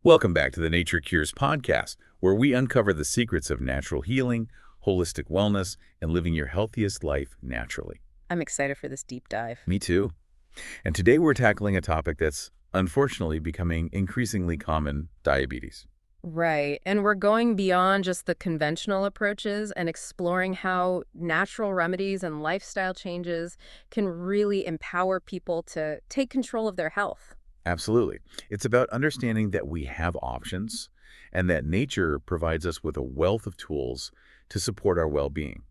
Welcome back to the Nature Cures podcast, where we uncover the secrets of natural healing, holistic wellness, and living your healthiest life naturally. I'm excited for this deep dive. Me too. And today we're tackling a topic that's unfortunately becoming increasingly common: diabetes. Right. And we're going beyond just the conventional approaches and exploring how natural remedies and lifestyle changes can really empower people to take control of their health. Absolutely. It's about understanding that we have options and that nature provides us with a wealth of tools to support our well-being.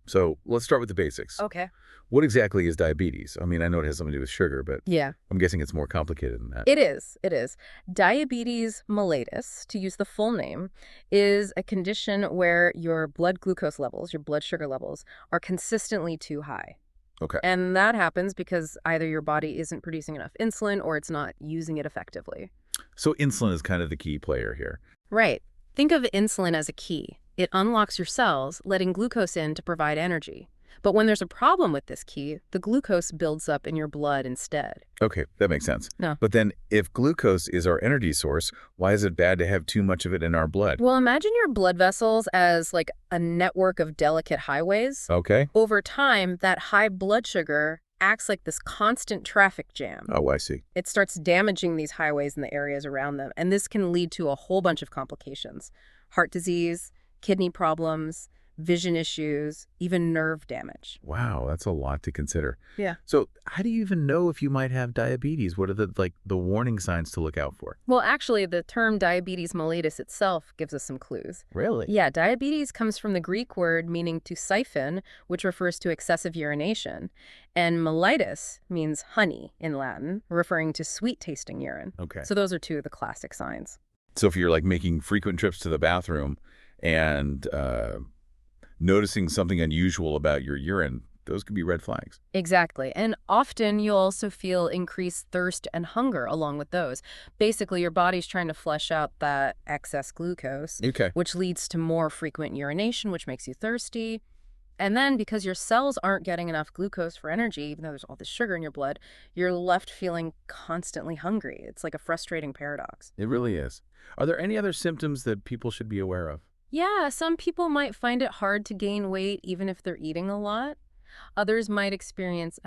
So let's start with the basics. Okay. What exactly is diabetes? I mean, I know it has something to do with sugar, but Yeah, I'm guessing it's more complicated than that. it is. It is. Diabetes mellitus, to use the full name, is a condition where your blood glucose levels, your blood sugar levels, are consistently too high. Okay. And that happens because either your body isn't producing enough insulin or it's not using it effectively. So insulin is kind of the key player here. Right. Think of insulin as a key. It unlocks your cells, letting glucose in to provide energy. But when there's a problem with this key, the glucose builds up in your blood instead. Okay, that makes sense. No. But then if glucose is our energy source, why is it bad to have too much of it in our blood? Well, imagine your blood vessels as like a network of delicate highways. Okay. Over time, that high blood sugar acts like this constant traffic jam. Oh, I see. It starts damaging these highways and the areas around them, and this can lead to a whole bunch of complications: heart disease, kidney problems, vision issues, even nerve damage. Wow, that's a lot to consider. Yeah. So how do you even know if you might have diabetes? What are the warning signs to look out for? Well, actually, the term diabetes mellitus itself gives us some clues. Really? Yeah, diabetes comes from the Greek word meaning to siphon, which refers to excessive urination, and mellitus means honey in Latin, referring to sweet-tasting urine. Okay. So those are two of the classic signs. So if you're like making frequent trips to the bathroom and noticing something unusual about your urine, those could be red flags. Exactly. And often you'll also feel increased thirst and hunger along with those. Basically, your body's trying to flush out that excess glucose, Okay. which leads to more frequent urination, which makes you thirsty. And then because your cells aren't getting enough glucose for energy, even though there's all this sugar in your blood, you're left feeling constantly hungry. It's like a frustrating paradox. It really is. Are there any other symptoms that people should be aware of? Yeah, some people might find it hard to gain weight even if they're eating a lot. Others might experience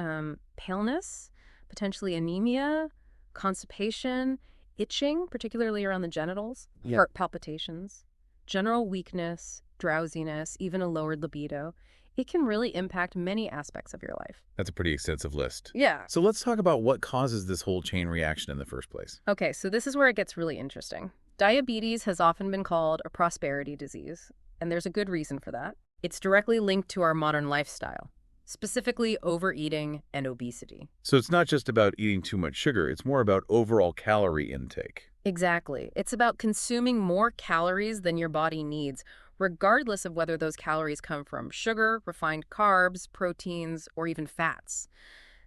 paleness, potentially anemia, constipation, itching, particularly around the genitals, Yeah. heart palpitations, general weakness, drowsiness, even a lowered libido. It can really impact many aspects of your life. That's a pretty extensive list. Yeah. So let's talk about what causes this whole chain reaction in the first place. Okay, so this is where it gets really interesting. Diabetes has often been called a prosperity disease, and there's a good reason for that. It's directly linked to our modern lifestyle, specifically overeating and obesity. So it's not just about eating too much sugar, it's more about overall calorie intake. Exactly. It's about consuming more calories than your body needs, regardless of whether those calories come from sugar, refined carbs, proteins, or even fats.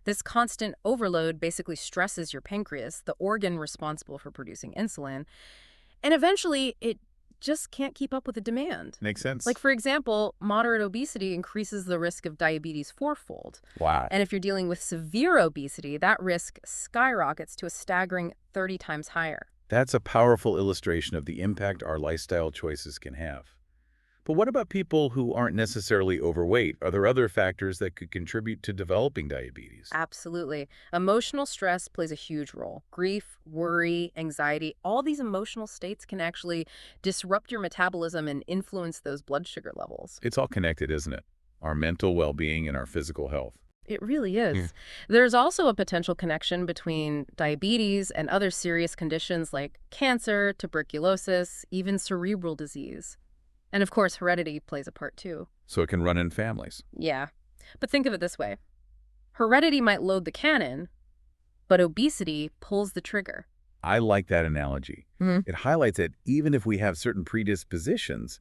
This constant overload basically stresses your pancreas, the organ responsible for producing insulin, and eventually it just can't keep up with the demand. Makes sense. Like, for example, moderate obesity increases the risk of diabetes fourfold. Wow. And if you're dealing with severe obesity, that risk skyrockets to a staggering 30 times higher. That's a powerful illustration of the impact our lifestyle choices can have. But what about people who aren't necessarily overweight? Are there other factors that could contribute to developing diabetes? Absolutely. Emotional stress plays a huge role. Grief, worry, anxiety, all these emotional states can actually disrupt your metabolism and influence those blood sugar levels. It's all connected, isn't it? Our mental well-being and our physical health. It really is. Yeah. There's also a potential connection between diabetes and other serious conditions like cancer, tuberculosis, even cerebral disease. And of course, heredity plays a part too. So it can run in families. Yeah. But think of it this way. Heredity might load the cannon, but obesity pulls the trigger. I like that analogy. Mhm. It highlights that even if we have certain predispositions,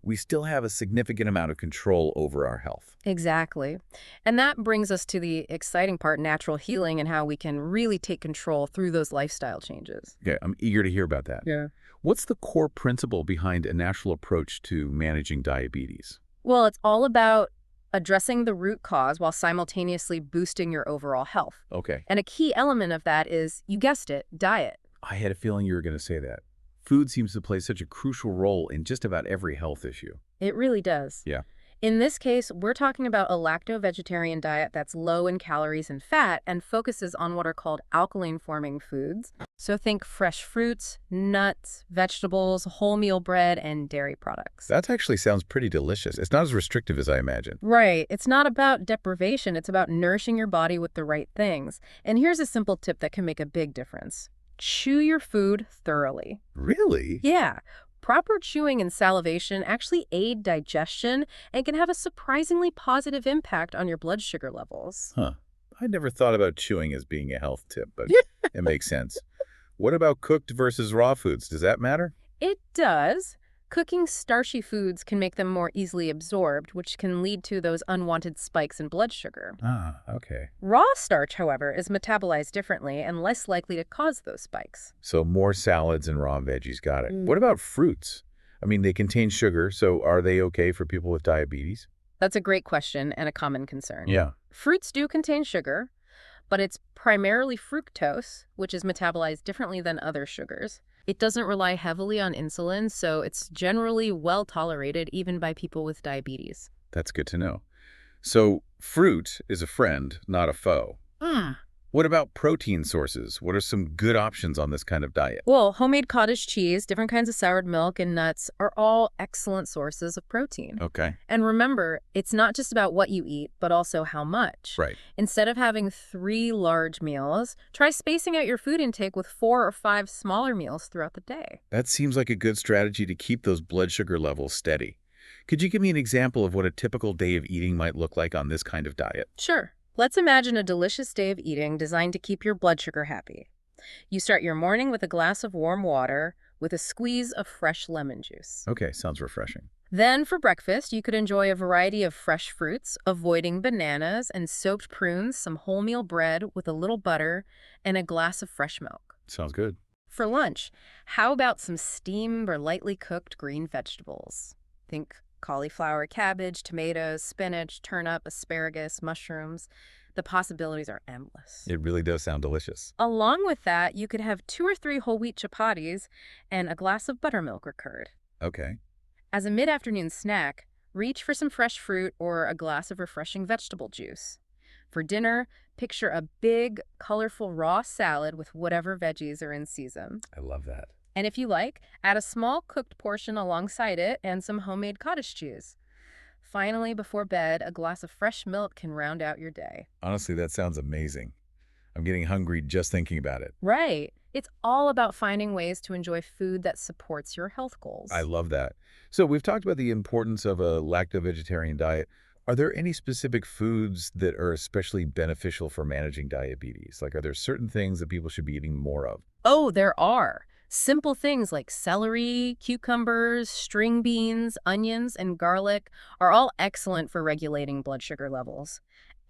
we still have a significant amount of control over our health. Exactly. And that brings us to the exciting part, natural healing, and how we can really take control through those lifestyle changes. Okay, I'm eager to hear about that. Yeah. What's the core principle behind a natural approach to managing diabetes? Well, it's all about addressing the root cause while simultaneously boosting your overall health. Okay. And a key element of that is, you guessed it, diet. I had a feeling you were going to say that. Food seems to play such a crucial role in just about every health issue. It really does. Yeah. In this case, we're talking about a lacto-vegetarian diet that's low in calories and fat and focuses on what are called alkaline-forming foods. So think fresh fruits, nuts, vegetables, wholemeal bread, and dairy products. That actually sounds pretty delicious. It's not as restrictive as I imagined. Right. It's not about deprivation. It's about nourishing your body with the right things. And here's a simple tip that can make a big difference. Chew your food thoroughly. Really? Yeah. Proper chewing and salivation actually aid digestion and can have a surprisingly positive impact on your blood sugar levels. Huh. I never thought about chewing as being a health tip, but Yeah. it makes sense. What about cooked versus raw foods? Does that matter? It does. Cooking starchy foods can make them more easily absorbed, which can lead to those unwanted spikes in blood sugar. Ah, okay. Raw starch, however, is metabolized differently and less likely to cause those spikes. So more salads and raw veggies, got it. What about fruits? I mean, they contain sugar, so are they okay for people with diabetes? That's a great question and a common concern. Yeah. Fruits do contain sugar, but it's primarily fructose, which is metabolized differently than other sugars. It doesn't rely heavily on insulin, so it's generally well tolerated even by people with diabetes. That's good to know. So fruit is a friend, not a foe. What about protein sources? What are some good options on this kind of diet? Well, homemade cottage cheese, different kinds of soured milk, and nuts are all excellent sources of protein. Okay. And remember, it's not just about what you eat, but also how much. Right. Instead of having 3 large meals, try spacing out your food intake with 4 or 5 smaller meals throughout the day. That seems like a good strategy to keep those blood sugar levels steady. Could you give me an example of what a typical day of eating might look like on this kind of diet? Sure. Let's imagine a delicious day of eating designed to keep your blood sugar happy. You start your morning with a glass of warm water with a squeeze of fresh lemon juice. Okay, sounds refreshing. Then for breakfast, you could enjoy a variety of fresh fruits, avoiding bananas and soaked prunes, some wholemeal bread with a little butter, and a glass of fresh milk. Sounds good. For lunch, how about some steamed or lightly cooked green vegetables? Think cauliflower, cabbage, tomatoes, spinach, turnip, asparagus, mushrooms. The possibilities are endless. It really does sound delicious. Along with that, you could have 2 or 3 whole wheat chapatis and a glass of buttermilk or curd. Okay. As a mid-afternoon snack, reach for some fresh fruit or a glass of refreshing vegetable juice. For dinner, picture a big, colorful raw salad with whatever veggies are in season. I love that. And if you like, add a small cooked portion alongside it and some homemade cottage cheese. Finally, before bed, a glass of fresh milk can round out your day. Honestly, that sounds amazing. I'm getting hungry just thinking about it. Right. It's all about finding ways to enjoy food that supports your health goals. I love that. So we've talked about the importance of a lacto-vegetarian diet. Are there any specific foods that are especially beneficial for managing diabetes? Like, are there certain things that people should be eating more of? Oh, there are. Simple things like celery, cucumbers, string beans, onions, and garlic are all excellent for regulating blood sugar levels.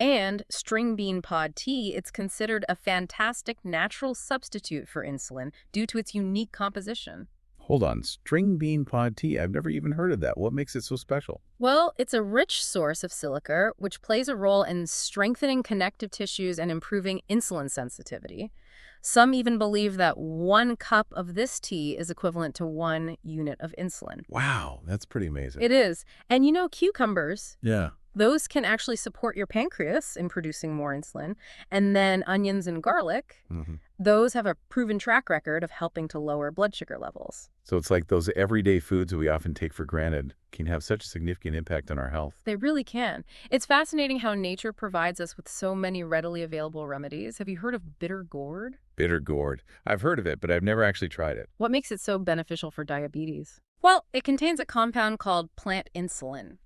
And string bean pod tea, it's considered a fantastic natural substitute for insulin due to its unique composition. Hold on, string bean pod tea. I've never even heard of that. What makes it so special? Well, it's a rich source of silica, which plays a role in strengthening connective tissues and improving insulin sensitivity. Some even believe that 1 cup of this tea is equivalent to 1 unit of insulin. Wow, that's pretty amazing. It is. And you know, cucumbers, Yeah. those can actually support your pancreas in producing more insulin. And then onions and garlic, those have a proven track record of helping to lower blood sugar levels. So it's like those everyday foods that we often take for granted can have such a significant impact on our health. They really can. It's fascinating how nature provides us with so many readily available remedies. Have you heard of bitter gourd? Bitter gourd. I've heard of it, but I've never actually tried it. What makes it so beneficial for diabetes? Well, it contains a compound called plant insulin,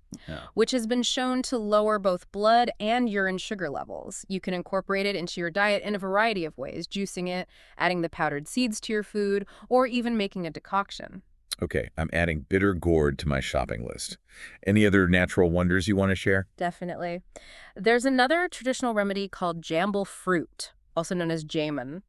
which has been shown to lower both blood and urine sugar levels. You can incorporate it into your diet in a variety of ways, juicing it, adding the powdered seeds to your food, or even making a decoction. Okay, I'm adding bitter gourd to my shopping list. Any other natural wonders you want to share? Definitely. There's another traditional remedy called jamble fruit, also known as jamun.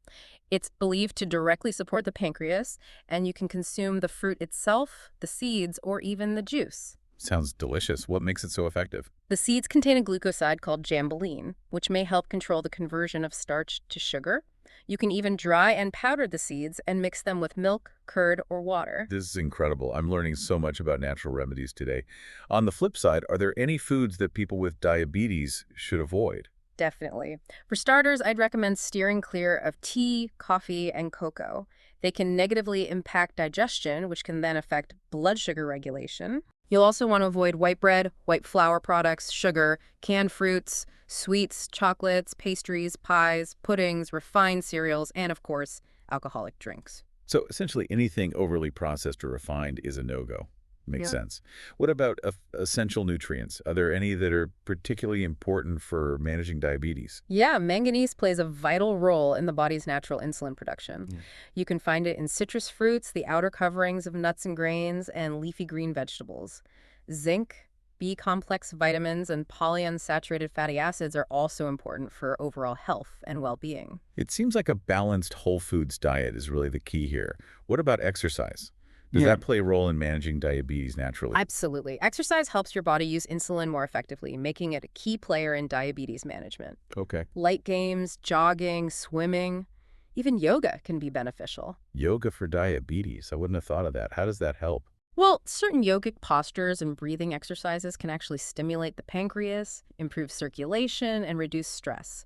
It's believed to directly support the pancreas, and you can consume the fruit itself, the seeds, or even the juice. Sounds delicious. What makes it so effective? The seeds contain a glucoside called jambolene, which may help control the conversion of starch to sugar. You can even dry and powder the seeds and mix them with milk, curd, or water. This is incredible. I'm learning so much about natural remedies today. On the flip side, are there any foods that people with diabetes should avoid? Definitely. For starters, I'd recommend steering clear of tea, coffee, and cocoa. They can negatively impact digestion, which can then affect blood sugar regulation. You'll also want to avoid white bread, white flour products, sugar, canned fruits, sweets, chocolates, pastries, pies, puddings, refined cereals, and of course, alcoholic drinks. So essentially anything overly processed or refined is a no-go. Makes Yeah. sense. What about essential nutrients? Are there any that are particularly important for managing diabetes? Yeah, manganese plays a vital role in the body's natural insulin production. Yeah. You can find it in citrus fruits, the outer coverings of nuts and grains, and leafy green vegetables. Zinc, B-complex vitamins, and polyunsaturated fatty acids are also important for overall health and well-being. It seems like a balanced whole foods diet is really the key here. What about exercise? Does Yeah. that play a role in managing diabetes naturally? Absolutely. Exercise helps your body use insulin more effectively, making it a key player in diabetes management. Okay. Light games, jogging, swimming, even yoga can be beneficial. Yoga for diabetes. I wouldn't have thought of that. How does that help? Well, certain yogic postures and breathing exercises can actually stimulate the pancreas, improve circulation, and reduce stress,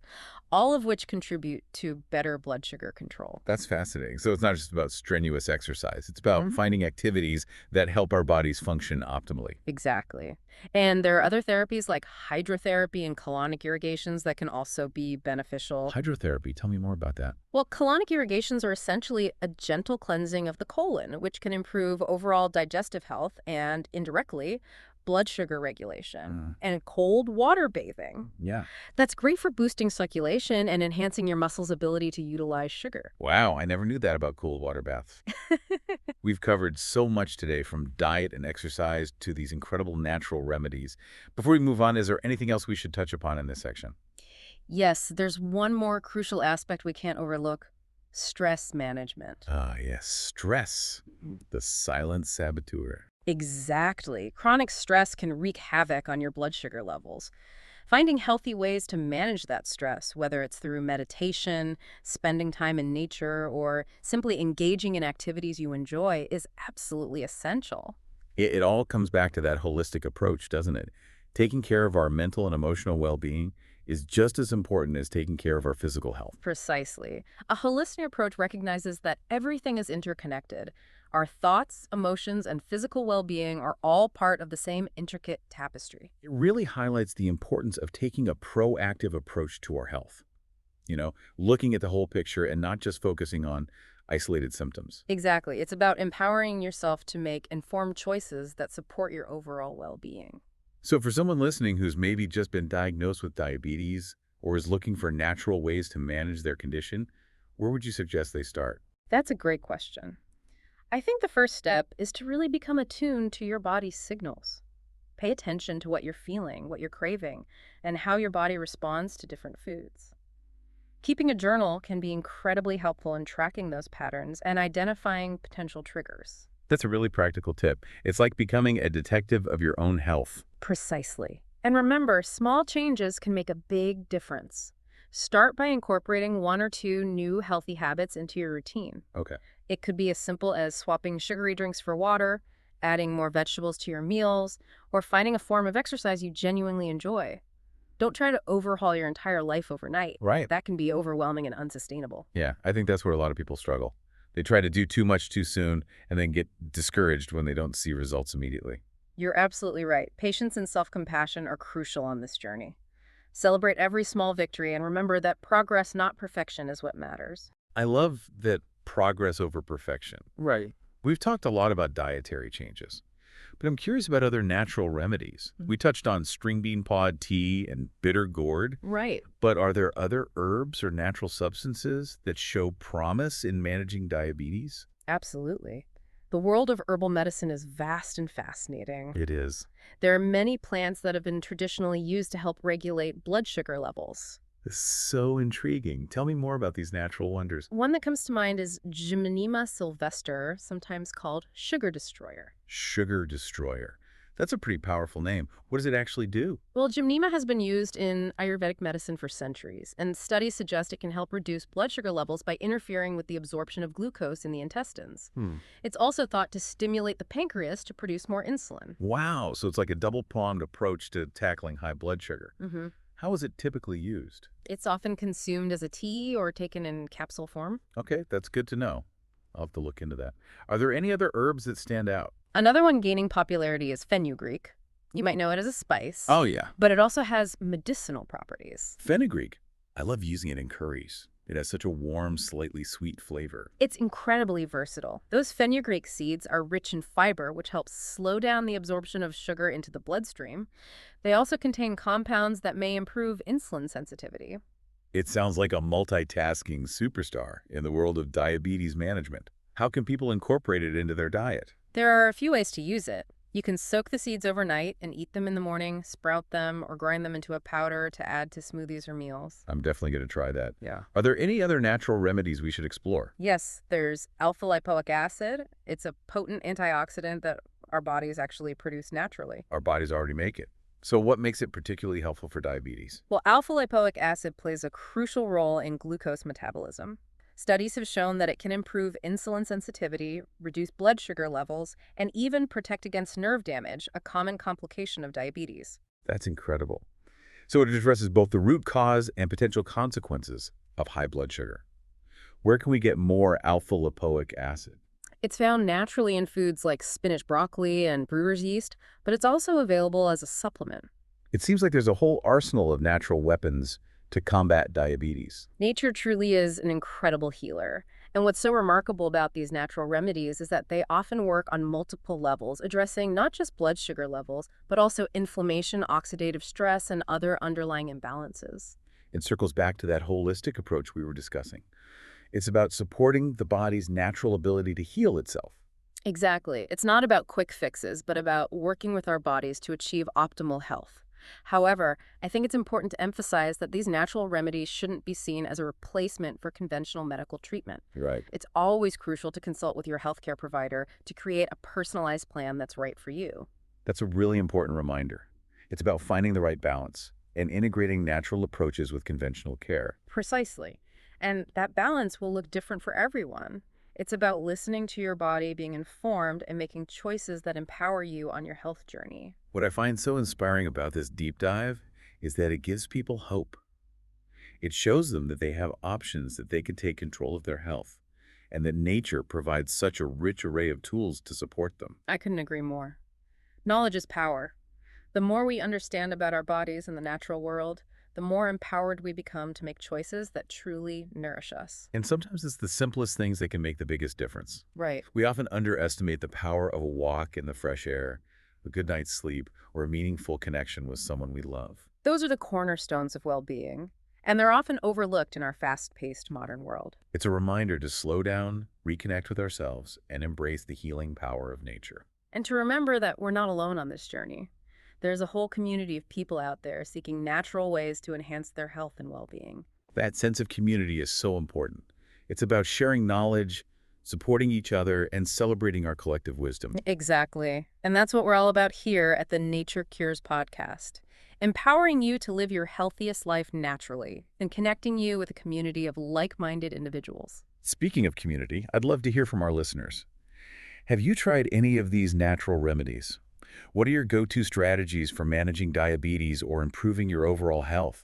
all of which contribute to better blood sugar control. That's fascinating. So it's not just about strenuous exercise. It's about Mhm. finding activities that help our bodies function optimally. Exactly. And there are other therapies like hydrotherapy and colonic irrigations that can also be beneficial. Hydrotherapy. Tell me more about that. Well, colonic irrigations are essentially a gentle cleansing of the colon, which can improve overall digestive health and, indirectly, blood sugar regulation. And cold water bathing. Yeah. That's great for boosting circulation and enhancing your muscles' ability to utilize sugar. Wow, I never knew that about cold water baths. We've covered so much today, from diet and exercise to these incredible natural remedies. Before we move on, is there anything else we should touch upon in this section? Yes, there's one more crucial aspect we can't overlook: stress management. Ah, yes, stress, the silent saboteur. Exactly. Chronic stress can wreak havoc on your blood sugar levels. Finding healthy ways to manage that stress, whether it's through meditation, spending time in nature, or simply engaging in activities you enjoy, is absolutely essential. It all comes back to that holistic approach, doesn't it? Taking care of our mental and emotional well-being is just as important as taking care of our physical health. Precisely. A holistic approach recognizes that everything is interconnected. Our thoughts, emotions, and physical well-being are all part of the same intricate tapestry. It really highlights the importance of taking a proactive approach to our health. Looking at the whole picture and not just focusing on isolated symptoms. Exactly. It's about empowering yourself to make informed choices that support your overall well-being. So for someone listening who's maybe just been diagnosed with diabetes or is looking for natural ways to manage their condition, where would you suggest they start? That's a great question. I think the first step is to really become attuned to your body's signals. Pay attention to what you're feeling, what you're craving, and how your body responds to different foods. Keeping a journal can be incredibly helpful in tracking those patterns and identifying potential triggers. That's a really practical tip. It's like becoming a detective of your own health. Precisely. And remember, small changes can make a big difference. Start by incorporating one or two new healthy habits into your routine. Okay. It could be as simple as swapping sugary drinks for water, adding more vegetables to your meals, or finding a form of exercise you genuinely enjoy. Don't try to overhaul your entire life overnight. Right. That can be overwhelming and unsustainable. Yeah, I think that's where a lot of people struggle. They try to do too much too soon and then get discouraged when they don't see results immediately. You're absolutely right. Patience and self-compassion are crucial on this journey. Celebrate every small victory and remember that progress, not perfection, is what matters. I love that progress over perfection. Right. We've talked a lot about dietary changes, but I'm curious about other natural remedies. We touched on string bean pod tea and bitter gourd, Right. but are there other herbs or natural substances that show promise in managing diabetes? Absolutely. The world of herbal medicine is vast and fascinating. It is. There are many plants that have been traditionally used to help regulate blood sugar levels. It's so intriguing. Tell me more about these natural wonders. One that comes to mind is Gymnema sylvester, sometimes called sugar destroyer. Sugar destroyer. That's a pretty powerful name. What does it actually do? Well, Gymnema has been used in Ayurvedic medicine for centuries, and studies suggest it can help reduce blood sugar levels by interfering with the absorption of glucose in the intestines. Hmm. It's also thought to stimulate the pancreas to produce more insulin. Wow, so it's like a double-pronged approach to tackling high blood sugar. hmm How is it typically used? It's often consumed as a tea or taken in capsule form. Okay, that's good to know. I'll have to look into that. Are there any other herbs that stand out? Another one gaining popularity is fenugreek. You might know it as a spice, Oh, yeah. but it also has medicinal properties. Fenugreek. I love using it in curries. It has such a warm, slightly sweet flavor. It's incredibly versatile. Those fenugreek seeds are rich in fiber, which helps slow down the absorption of sugar into the bloodstream. They also contain compounds that may improve insulin sensitivity. It sounds like a multitasking superstar in the world of diabetes management. How can people incorporate it into their diet? There are a few ways to use it. You can soak the seeds overnight and eat them in the morning, sprout them, or grind them into a powder to add to smoothies or meals. I'm definitely going to try that. Yeah. Are there any other natural remedies we should explore? Yes, there's alpha-lipoic acid. It's a potent antioxidant that our bodies actually produce naturally. Our bodies already make it. So what makes it particularly helpful for diabetes? Well, alpha-lipoic acid plays a crucial role in glucose metabolism. Studies have shown that it can improve insulin sensitivity, reduce blood sugar levels, and even protect against nerve damage, a common complication of diabetes. That's incredible. So it addresses both the root cause and potential consequences of high blood sugar. Where can we get more alpha-lipoic acid? It's found naturally in foods like spinach broccoli and brewer's yeast, but it's also available as a supplement. It seems like there's a whole arsenal of natural weapons to combat diabetes. Nature truly is an incredible healer. And what's so remarkable about these natural remedies is that they often work on multiple levels, addressing not just blood sugar levels, but also inflammation, oxidative stress, and other underlying imbalances. It circles back to that holistic approach we were discussing. It's about supporting the body's natural ability to heal itself. Exactly. It's not about quick fixes, but about working with our bodies to achieve optimal health. However, I think it's important to emphasize that these natural remedies shouldn't be seen as a replacement for conventional medical treatment. Right. It's always crucial to consult with your healthcare provider to create a personalized plan that's right for you. That's a really important reminder. It's about finding the right balance and integrating natural approaches with conventional care. Precisely. And that balance will look different for everyone. It's about listening to your body, being informed, and making choices that empower you on your health journey. What I find so inspiring about this deep dive is that it gives people hope. It shows them that they have options, that they can take control of their health, and that nature provides such a rich array of tools to support them. I couldn't agree more. Knowledge is power. The more we understand about our bodies and the natural world, the more empowered we become to make choices that truly nourish us. And sometimes it's the simplest things that can make the biggest difference. Right. We often underestimate the power of a walk in the fresh air, a good night's sleep, or a meaningful connection with someone we love. Those are the cornerstones of well-being, and they're often overlooked in our fast-paced modern world. It's a reminder to slow down, reconnect with ourselves, and embrace the healing power of nature. And to remember that we're not alone on this journey. There's a whole community of people out there seeking natural ways to enhance their health and well-being. That sense of community is so important. It's about sharing knowledge, supporting each other, and celebrating our collective wisdom. Exactly. And that's what we're all about here at the Nature Cures podcast. Empowering you to live your healthiest life naturally and connecting you with a community of like-minded individuals. Speaking of community, I'd love to hear from our listeners. Have you tried any of these natural remedies? What are your go-to strategies for managing diabetes or improving your overall health?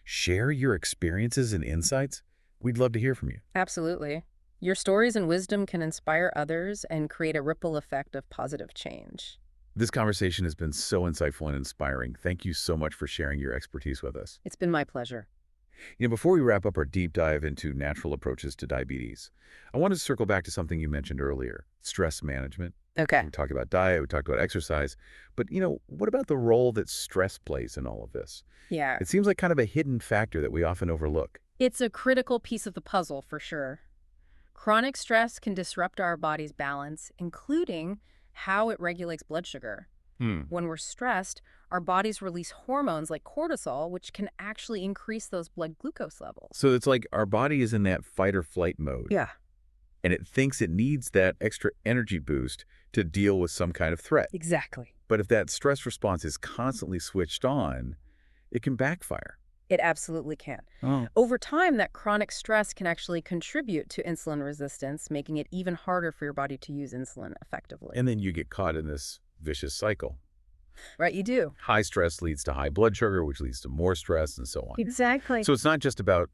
Share your experiences and insights. We'd love to hear from you. Absolutely. Your stories and wisdom can inspire others and create a ripple effect of positive change. This conversation has been so insightful and inspiring. Thank you so much for sharing your expertise with us. It's been my pleasure. Before we wrap up our deep dive into natural approaches to diabetes, I want to circle back to something you mentioned earlier, stress management. Okay. We talked about diet, we talked about exercise, but what about the role that stress plays in all of this? Yeah. It seems like kind of a hidden factor that we often overlook. It's a critical piece of the puzzle for sure. Chronic stress can disrupt our body's balance, including how it regulates blood sugar. When we're stressed, our bodies release hormones like cortisol, which can actually increase those blood glucose levels. So it's like our body is in that fight or flight mode. Yeah. and it thinks it needs that extra energy boost to deal with some kind of threat. Exactly. But if that stress response is constantly switched on, it can backfire. It absolutely can. Oh. Over time, that chronic stress can actually contribute to insulin resistance, making it even harder for your body to use insulin effectively. And then you get caught in this vicious cycle. Right, you do. High stress leads to high blood sugar, which leads to more stress, and so on. Exactly. So it's not just about,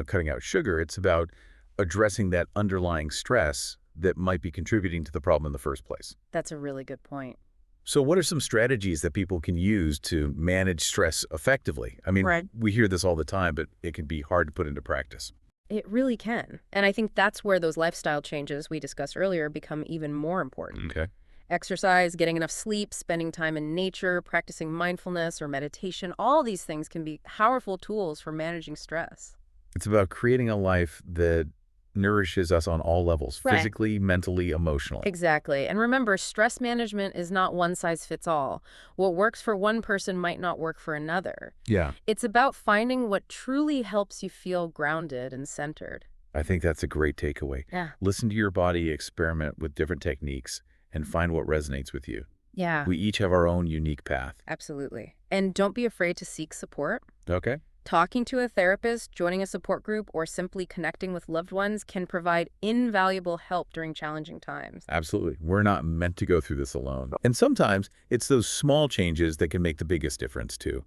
cutting out sugar. It's about addressing that underlying stress that might be contributing to the problem in the first place. That's a really good point. So what are some strategies that people can use to manage stress effectively? I mean, Right. we hear this all the time, but it can be hard to put into practice. It really can. And I think that's where those lifestyle changes we discussed earlier become even more important. Okay. Exercise, getting enough sleep, spending time in nature, practicing mindfulness or meditation, all these things can be powerful tools for managing stress. It's about creating a life that nourishes us on all levels, Right. physically, mentally, emotionally. Exactly. And remember, stress management is not one size fits all. What works for one person might not work for another. Yeah, It's about finding what truly helps you feel grounded and centered. I think that's a great takeaway. Yeah. Listen to your body, experiment with different techniques, and find what resonates with you. Yeah, We each have our own unique path. absolutely. And don't be afraid to seek support. Okay? Talking to a therapist, joining a support group, or simply connecting with loved ones can provide invaluable help during challenging times. Absolutely. We're not meant to go through this alone. And sometimes it's those small changes that can make the biggest difference, too.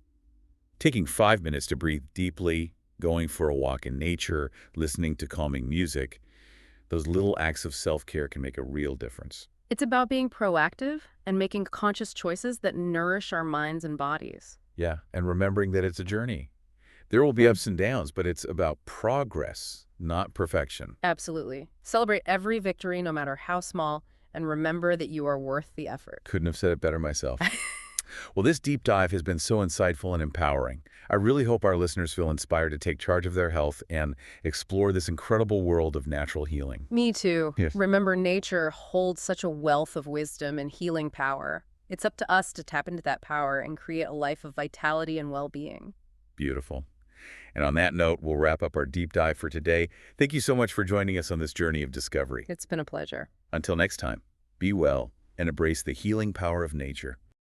Taking 5 minutes to breathe deeply, going for a walk in nature, listening to calming music, those little acts of self-care can make a real difference. It's about being proactive and making conscious choices that nourish our minds and bodies. Yeah, and remembering that it's a journey. There will be ups and downs, but it's about progress, not perfection. Absolutely. Celebrate every victory, no matter how small, and remember that you are worth the effort. Couldn't have said it better myself. Well, this deep dive has been so insightful and empowering. I really hope our listeners feel inspired to take charge of their health and explore this incredible world of natural healing. Me too. Yes. Remember, nature holds such a wealth of wisdom and healing power. It's up to us to tap into that power and create a life of vitality and well-being. Beautiful. And on that note, we'll wrap up our deep dive for today. Thank you so much for joining us on this journey of discovery. It's been a pleasure. Until next time, be well and embrace the healing power of nature.